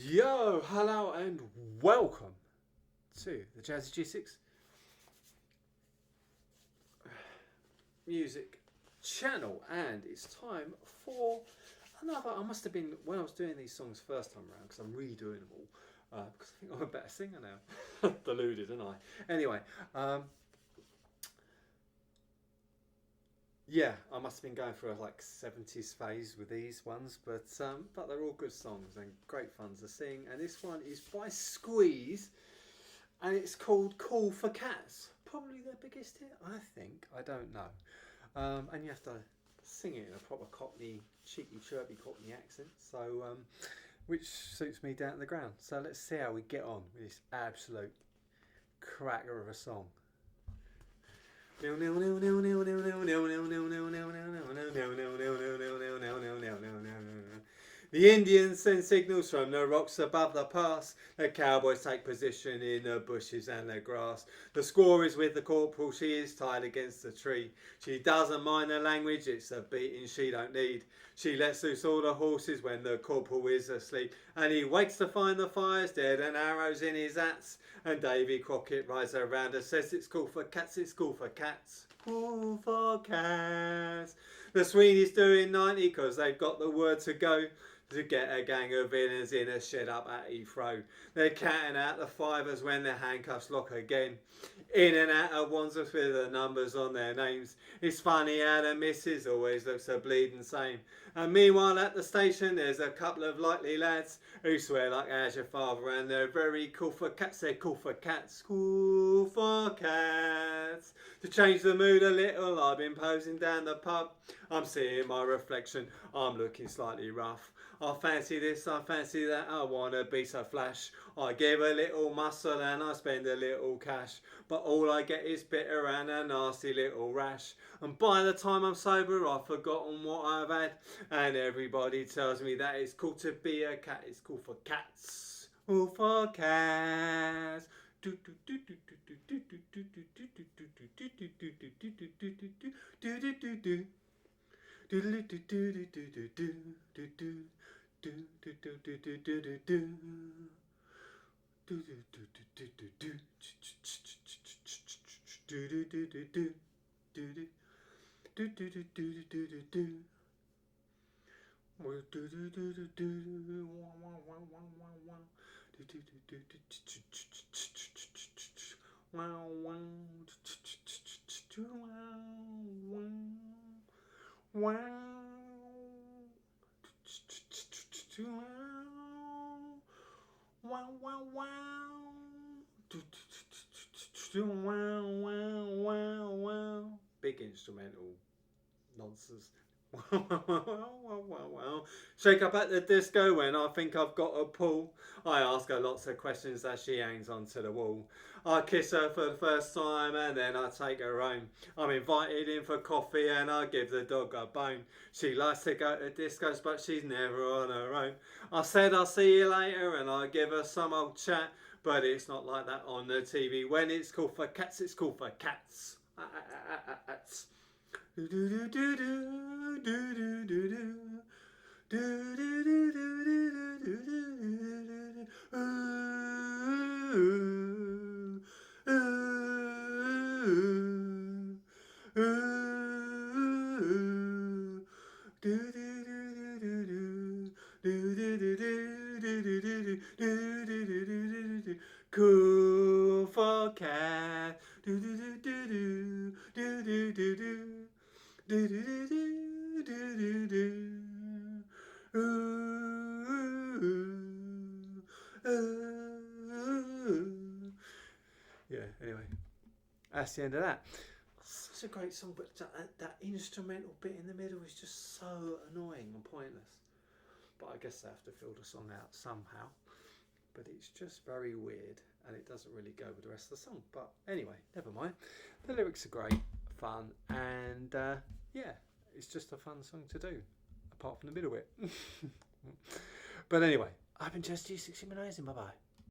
Yo, hello and welcome to the Jazzy G6 music channel, and it's time for another. I must have been, when I was doing these songs first time around, because I'm redoing them all, because I think I'm a better singer now. Deluded, am I? Anyway, yeah, I must have been going through a like 70s phase with these ones, but they're all good songs and great fun to sing. And this one is by Squeeze, and it's called "Call for Cats." Probably their biggest hit, I think. I don't know. And you have to sing it in a proper Cockney, cheeky, chirpy Cockney accent. So, which suits me down to the ground. So let's see how we get on with this absolute cracker of a song. The Indians send signals from the rocks above the pass. The cowboys take position in the bushes and the grass. The squaw is with the corporal, she is tied against the tree. She doesn't mind the language, it's a beating she don't need. She lets loose all the horses when the corporal is asleep. And he wakes to find the fires dead and arrows in his hats. And Davy Crockett rides around and says it's call for cats, it's call for cats. Call for cats. The Sweeney's doing 90 because they've got the word to go to get a gang of villains in a shed up at Heathrow. They're catting out the fivers when the handcuffs lock again. In and out of Wandsworth with the numbers on their names. It's funny how the missus always looks so bleeding same. And meanwhile at the station there's a couple of likely lads who swear like as your father, and they're very cool for cats. They're cool for cats. Cool for cats. To change the mood a little, I've been posing down the pub. I'm seeing my reflection, I'm looking slightly rough. I fancy this, I fancy that, I wanna be so flash. I give a little muscle and I spend a little cash. But all I get is bitter and a nasty little rash. And by the time I'm sober, I've forgotten what I've had. And everybody tells me that it's cool to be a cat, it's cool for cats. Cool for cats. Big instrumental nonsense. Shake up at the disco when I think I've got a pull. I ask her lots of questions as she hangs onto the wall. I kiss her for the first time and then I take her home. I'm invited in for coffee and I give the dog a bone. She likes to go to discos but she's never on her own. I said I'll see you later and I give her some old chat. But it's not like that on the TV. When it's called for cats, it's called for cats. Cool for cat. Yeah, anyway, that's the end of that. Such a great song, but that instrumental bit in the middle is just so annoying and pointless. But I guess they have to fill the song out somehow. But it's just very weird and it doesn't really go with the rest of the song. But anyway, never mind. The lyrics are great, fun, and yeah, it's just a fun song to do, apart from the middle bit. But anyway, I've been Jazzy G6, bye bye.